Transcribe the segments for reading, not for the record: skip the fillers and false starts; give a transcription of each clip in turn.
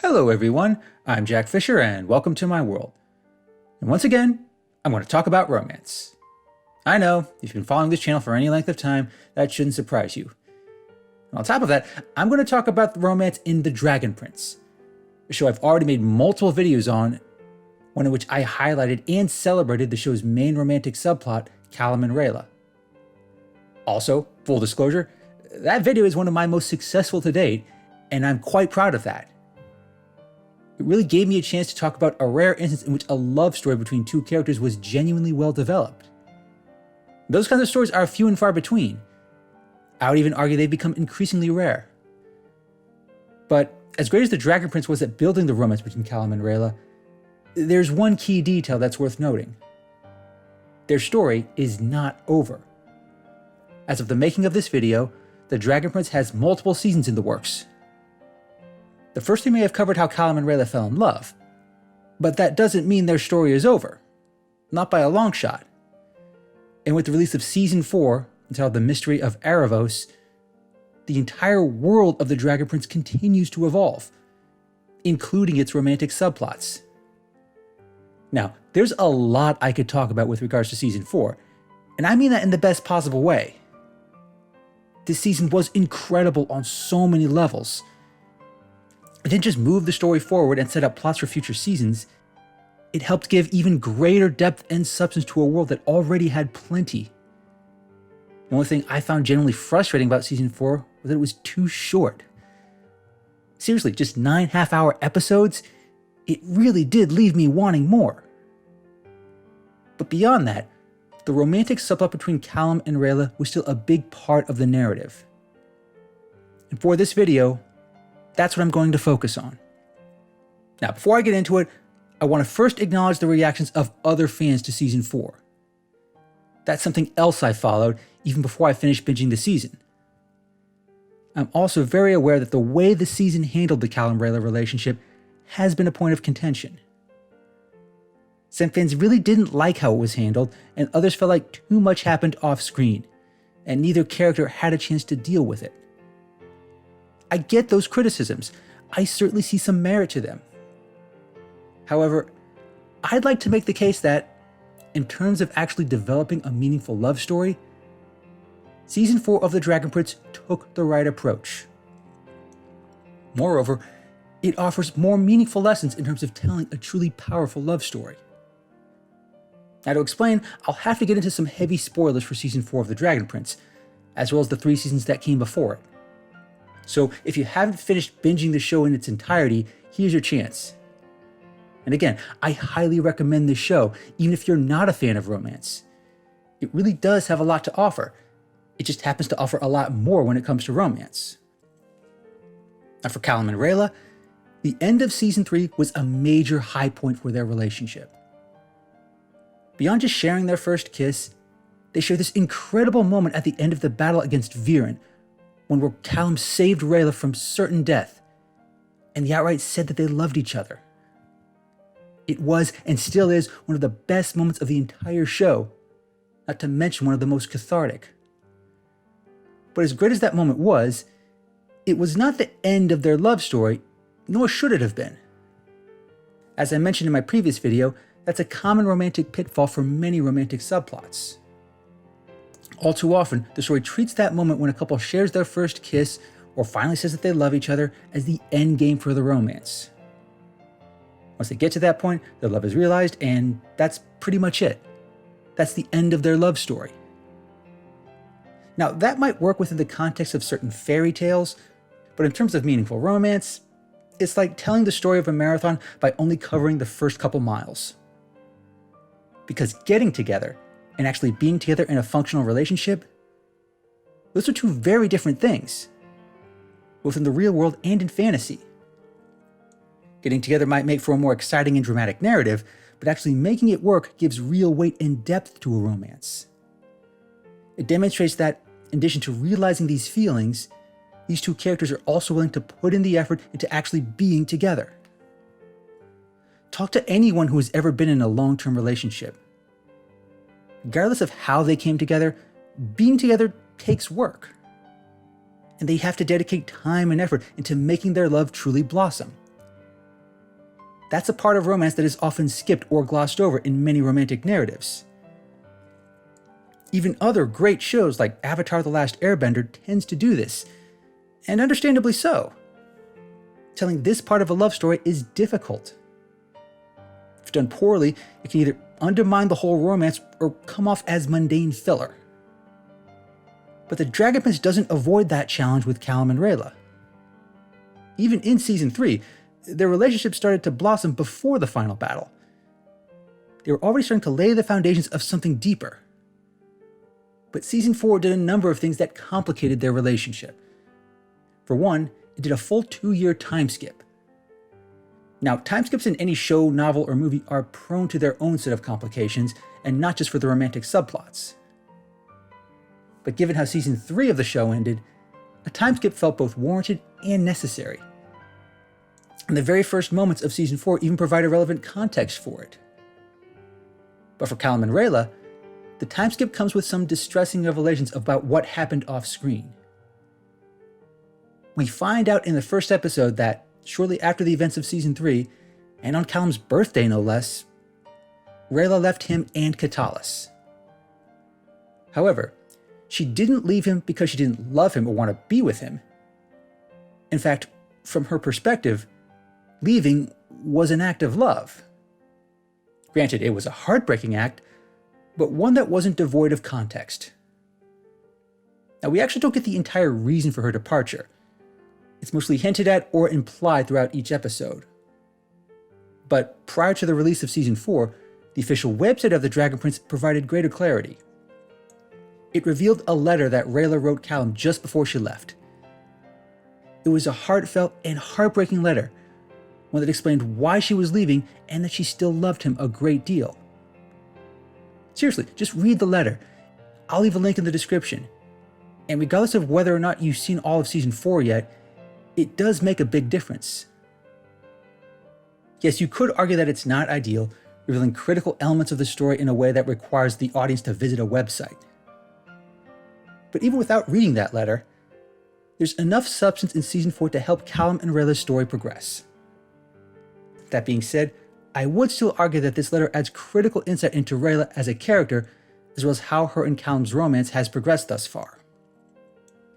Hello everyone, I'm Jack Fisher and welcome to my world. And once again, I'm going to talk about romance. I know, if you've been following this channel for any length of time, that shouldn't surprise you. And on top of that, I'm going to talk about the romance in The Dragon Prince, a show I've already made multiple videos on, one in which I highlighted and celebrated the show's main romantic subplot, Callum and Rayla. Also, full disclosure, that video is one of my most successful to date, and I'm quite proud of that. It really gave me a chance to talk about a rare instance in which a love story between two characters was genuinely well developed. Those kinds of stories are few and far between. I would even argue they've become increasingly rare. But as great as The Dragon Prince was at building the romance between Callum and Rayla, there's one key detail that's worth noting. Their story is not over. As of the making of this video, The Dragon Prince has multiple seasons in the works. The first thing may have covered how Callum and Rayla fell in love, but that doesn't mean their story is over. Not by a long shot. And with the release of Season 4, entitled The Mystery of Erebos, the entire world of The Dragon Prince continues to evolve, including its romantic subplots. Now, there's a lot I could talk about with regards to Season 4, and I mean that in the best possible way. This season was incredible on so many levels. It didn't just move the story forward and set up plots for future seasons, it helped give even greater depth and substance to a world that already had plenty. The only thing I found genuinely frustrating about Season 4 was that it was too short. Seriously, just 9 half-hour episodes? It really did leave me wanting more. But beyond that, the romantic subplot between Callum and Rayla was still a big part of the narrative. And for this video, that's what I'm going to focus on. Now, before I get into it, I want to first acknowledge the reactions of other fans to Season 4. That's something else I followed even before I finished binging the season. I'm also very aware that the way the season handled the Callum-Rayla relationship has been a point of contention. Some fans really didn't like how it was handled, and others felt like too much happened off-screen, and neither character had a chance to deal with it. I get those criticisms. I certainly see some merit to them. However, I'd like to make the case that, in terms of actually developing a meaningful love story, Season 4 of The Dragon Prince took the right approach. Moreover, it offers more meaningful lessons in terms of telling a truly powerful love story. Now to explain, I'll have to get into some heavy spoilers for Season 4 of The Dragon Prince, as well as the 3 seasons that came before it. So if you haven't finished binging the show in its entirety, here's your chance. And again, I highly recommend this show, even if you're not a fan of romance. It really does have a lot to offer. It just happens to offer a lot more when it comes to romance. Now for Callum and Rayla, the end of Season 3 was a major high point for their relationship. Beyond just sharing their first kiss, they share this incredible moment at the end of the battle against Viren, when where Callum saved Rayla from certain death, and he outright said that they loved each other. It was, and still is, one of the best moments of the entire show, not to mention one of the most cathartic. But as great as that moment was, it was not the end of their love story, nor should it have been. As I mentioned in my previous video, that's a common romantic pitfall for many romantic subplots. All too often, the story treats that moment when a couple shares their first kiss or finally says that they love each other as the end game for the romance. Once they get to that point, their love is realized, and that's pretty much it. That's the end of their love story. Now, that might work within the context of certain fairy tales, but in terms of meaningful romance, it's like telling the story of a marathon by only covering the first couple miles. Because getting together and actually being together in a functional relationship, those are two very different things, both in the real world and in fantasy. Getting together might make for a more exciting and dramatic narrative, but actually making it work gives real weight and depth to a romance. It demonstrates that, in addition to realizing these feelings, these two characters are also willing to put in the effort into actually being together. Talk to anyone who has ever been in a long-term relationship. Regardless of how they came together, being together takes work. And they have to dedicate time and effort into making their love truly blossom. That's a part of romance that is often skipped or glossed over in many romantic narratives. Even other great shows like Avatar: The Last Airbender tends to do this, and understandably so. Telling this part of a love story is difficult. If done poorly, it can either undermine the whole romance or come off as mundane filler. But the Dragon Prince doesn't avoid that challenge with Callum and Rayla. Even in Season 3, their relationship started to blossom before the final battle. They were already starting to lay the foundations of something deeper. But Season 4 did a number of things that complicated their relationship. For one, it did a full 2-year time skip. Now, time skips in any show, novel, or movie are prone to their own set of complications, and not just for the romantic subplots. But given how Season 3 of the show ended, a time skip felt both warranted and necessary. And the very first moments of Season 4 even provided relevant context for it. But for Callum and Rayla, the time skip comes with some distressing revelations about what happened off-screen. We find out in the first episode that, shortly after the events of Season 3, and on Callum's birthday no less, Rayla left him and Katalis. However, she didn't leave him because she didn't love him or want to be with him. In fact, from her perspective, leaving was an act of love. Granted, it was a heartbreaking act, but one that wasn't devoid of context. Now, we actually don't get the entire reason for her departure. It's mostly hinted at or implied throughout each episode. But prior to the release of Season 4, the official website of the Dragon Prince provided greater clarity. It revealed a letter that Rayla wrote Callum just before she left. It was a heartfelt and heartbreaking letter, one that explained why she was leaving and that she still loved him a great deal. Seriously, just read the letter. I'll leave a link in the description. And regardless of whether or not you've seen all of Season 4 yet, it does make a big difference. Yes, you could argue that it's not ideal, revealing critical elements of the story in a way that requires the audience to visit a website. But even without reading that letter, there's enough substance in Season 4 to help Callum and Rayla's story progress. That being said, I would still argue that this letter adds critical insight into Rayla as a character, as well as how her and Callum's romance has progressed thus far.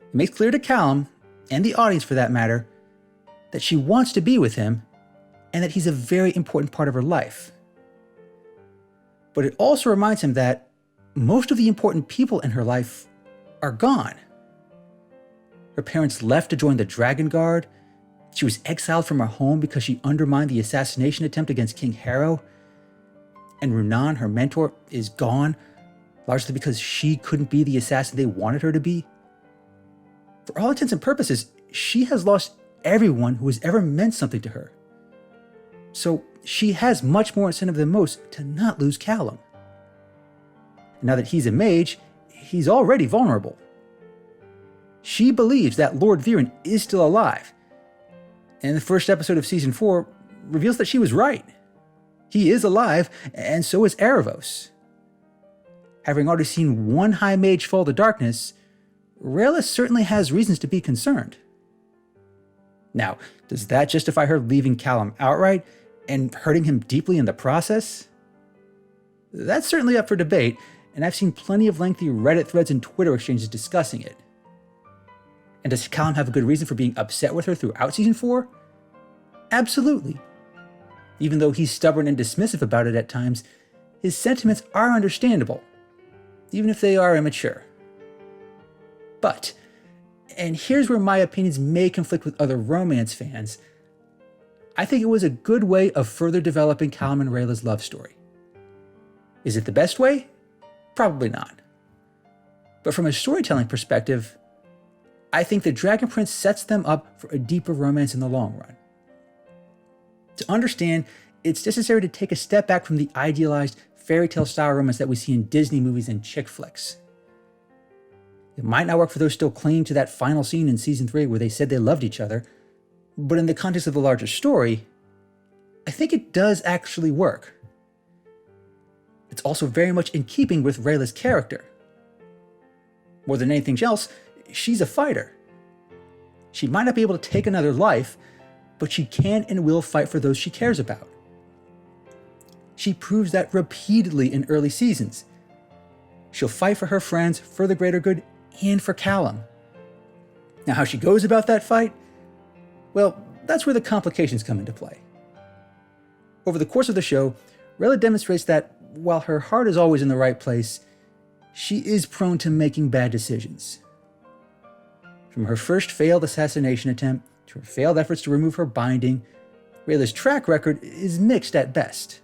It makes clear to Callum, and the audience for that matter, that she wants to be with him, and that he's a very important part of her life. But it also reminds him that most of the important people in her life are gone. Her parents left to join the Dragon Guard. She was exiled from her home because she undermined the assassination attempt against King Harrow. And Runan, her mentor, is gone, largely because she couldn't be the assassin they wanted her to be. For all intents and purposes, she has lost everyone who has ever meant something to her. So she has much more incentive than most to not lose Callum. And now that he's a mage, he's already vulnerable. She believes that Lord Viren is still alive. And the first episode of Season 4 reveals that she was right. He is alive, and so is Erebos. Having already seen one high mage fall to darkness, Rayla certainly has reasons to be concerned. Now, does that justify her leaving Callum outright and hurting him deeply in the process? That's certainly up for debate, and I've seen plenty of lengthy Reddit threads and Twitter exchanges discussing it. And does Callum have a good reason for being upset with her throughout Season 4? Absolutely. Even though he's stubborn and dismissive about it at times, his sentiments are understandable, even if they are immature. But, and here's where my opinions may conflict with other romance fans, I think it was a good way of further developing Callum and Rayla's love story. Is it the best way? Probably not. But from a storytelling perspective, I think the Dragon Prince sets them up for a deeper romance in the long run. To understand, it's necessary to take a step back from the idealized fairy tale style romance that we see in Disney movies and chick flicks. It might not work for those still clinging to that final scene in Season 3 where they said they loved each other, but in the context of the larger story, I think it does actually work. It's also very much in keeping with Rayla's character. More than anything else, she's a fighter. She might not be able to take another life, but she can and will fight for those she cares about. She proves that repeatedly in early seasons. She'll fight for her friends, for the greater good, and for Callum. Now, how she goes about that fight? Well, that's where the complications come into play. Over the course of the show, Rayla demonstrates that while her heart is always in the right place, she is prone to making bad decisions. From her first failed assassination attempt to her failed efforts to remove her binding, Rayla's track record is mixed at best.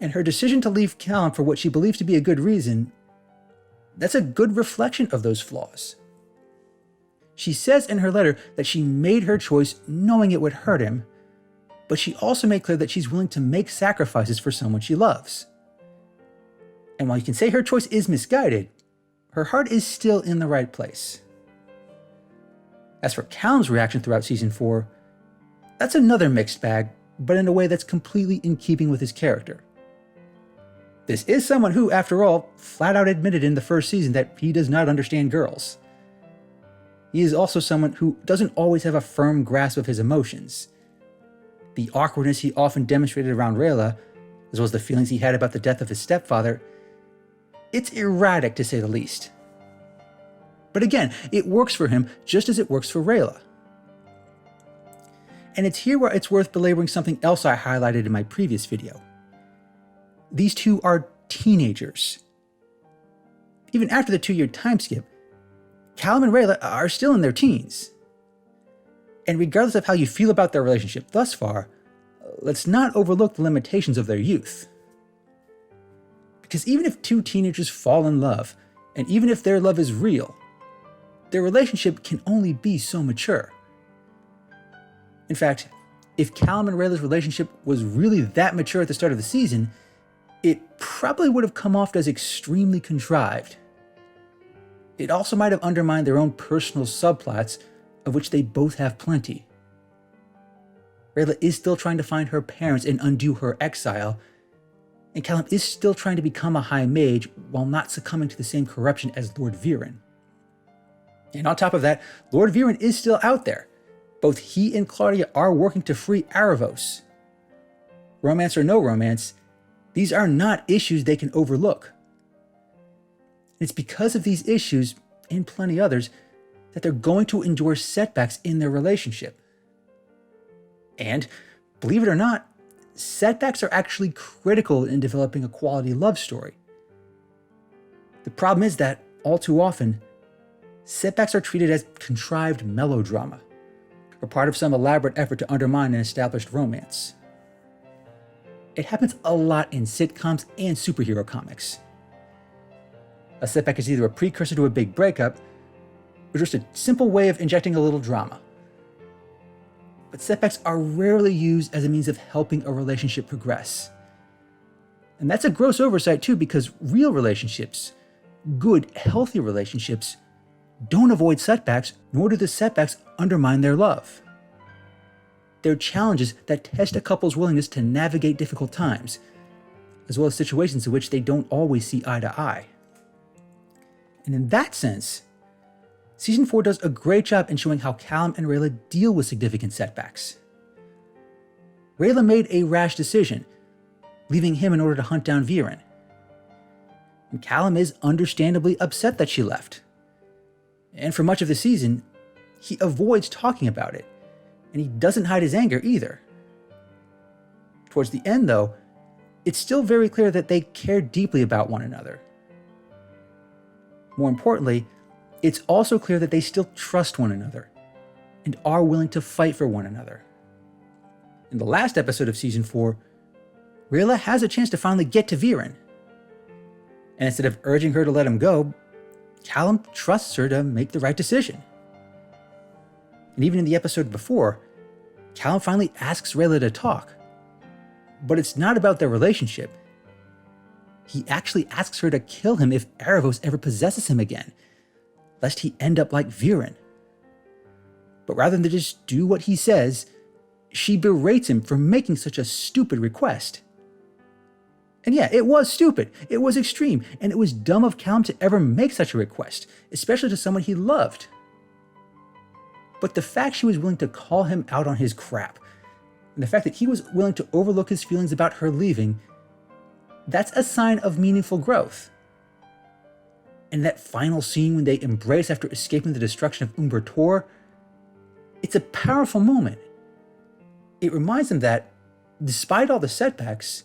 And her decision to leave Callum for what she believes to be a good reason, that's a good reflection of those flaws. She says in her letter that she made her choice knowing it would hurt him, but she also made clear that she's willing to make sacrifices for someone she loves. And while you can say her choice is misguided, her heart is still in the right place. As for Callum's reaction throughout Season 4, that's another mixed bag, but in a way that's completely in keeping with his character. This is someone who, after all, flat out admitted in the first season that he does not understand girls. He is also someone who doesn't always have a firm grasp of his emotions. The awkwardness he often demonstrated around Rayla, as well as the feelings he had about the death of his stepfather, it's erratic to say the least. But again, it works for him just as it works for Rayla. And it's here where it's worth belaboring something else I highlighted in my previous video. These two are teenagers. Even after the 2-year time skip, Callum and Rayla are still in their teens. And regardless of how you feel about their relationship thus far, let's not overlook the limitations of their youth. Because even if two teenagers fall in love, and even if their love is real, their relationship can only be so mature. In fact, if Callum and Rayla's relationship was really that mature at the start of the season, it probably would have come off as extremely contrived. It also might have undermined their own personal subplots, of which they both have plenty. Rayla is still trying to find her parents and undo her exile, and Callum is still trying to become a high mage while not succumbing to the same corruption as Lord Viren. And on top of that, Lord Viren is still out there. Both he and Claudia are working to free Aravos. Romance or no romance, these are not issues they can overlook. It's because of these issues, and plenty others, that they're going to endure setbacks in their relationship. And, believe it or not, setbacks are actually critical in developing a quality love story. The problem is that, all too often, setbacks are treated as contrived melodrama, or part of some elaborate effort to undermine an established romance. It happens a lot in sitcoms and superhero comics. A setback is either a precursor to a big breakup, or just a simple way of injecting a little drama. But setbacks are rarely used as a means of helping a relationship progress. And that's a gross oversight too, because real relationships, good, healthy relationships, don't avoid setbacks, nor do the setbacks undermine their love. They're challenges that test a couple's willingness to navigate difficult times, as well as situations in which they don't always see eye to eye. And in that sense, Season 4 does a great job in showing how Callum and Rayla deal with significant setbacks. Rayla made a rash decision, leaving him in order to hunt down Viren. And Callum is understandably upset that she left. And for much of the season, he avoids talking about it, and he doesn't hide his anger either. Towards the end, though, it's still very clear that they care deeply about one another. More importantly, it's also clear that they still trust one another and are willing to fight for one another. In the last episode of Season 4, Rayla has a chance to finally get to Viren. And instead of urging her to let him go, Callum trusts her to make the right decision. And even in the episode before, Callum finally asks Rayla to talk. But it's not about their relationship. He actually asks her to kill him if Aravos ever possesses him again, lest he end up like Viren. But rather than just do what he says, she berates him for making such a stupid request. And yeah, it was stupid, it was extreme, and it was dumb of Callum to ever make such a request, especially to someone he loved. But the fact she was willing to call him out on his crap, And the fact that he was willing to overlook his feelings about her leaving, that's a sign of meaningful growth. And that final scene when they embrace after escaping the destruction of Umbertor, it's a powerful moment. It reminds them that, despite all the setbacks,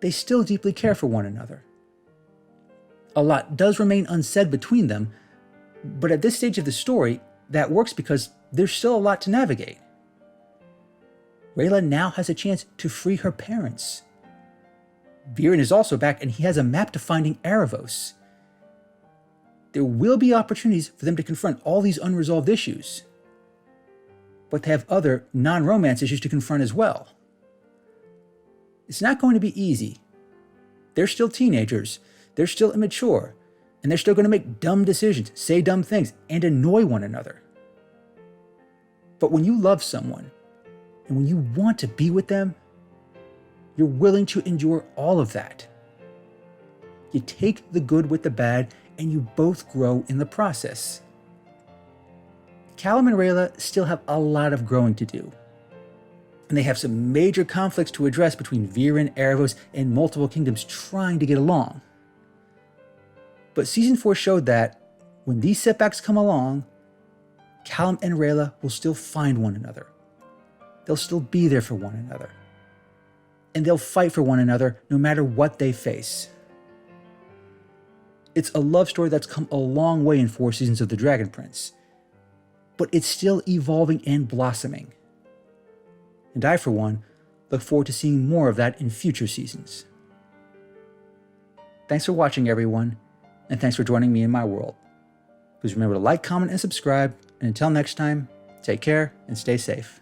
they still deeply care for one another. A lot does remain unsaid between them, but at this stage of the story, that works because there's still a lot to navigate. Rayla now has a chance to free her parents. Viren is also back, and he has a map to finding Erebos. There will be opportunities for them to confront all these unresolved issues, but they have other non-romance issues to confront as well. It's not going to be easy. They're still teenagers, they're still immature, and they're still going to make dumb decisions, say dumb things, and annoy one another. But when you love someone, and when you want to be with them, you're willing to endure all of that. You take the good with the bad, and you both grow in the process. Callum and Rayla still have a lot of growing to do, and they have some major conflicts to address between Viren, Erebos, and multiple kingdoms trying to get along. But Season 4 showed that, when these setbacks come along, Callum and Rayla will still find one another. They'll still be there for one another. And they'll fight for one another no matter what they face. It's a love story that's come a long way in 4 seasons of The Dragon Prince, but it's still evolving and blossoming. And I, for one, look forward to seeing more of that in future seasons. Thanks for watching, everyone, and thanks for joining me in my world. Please remember to like, comment, and subscribe, and until next time, take care and stay safe.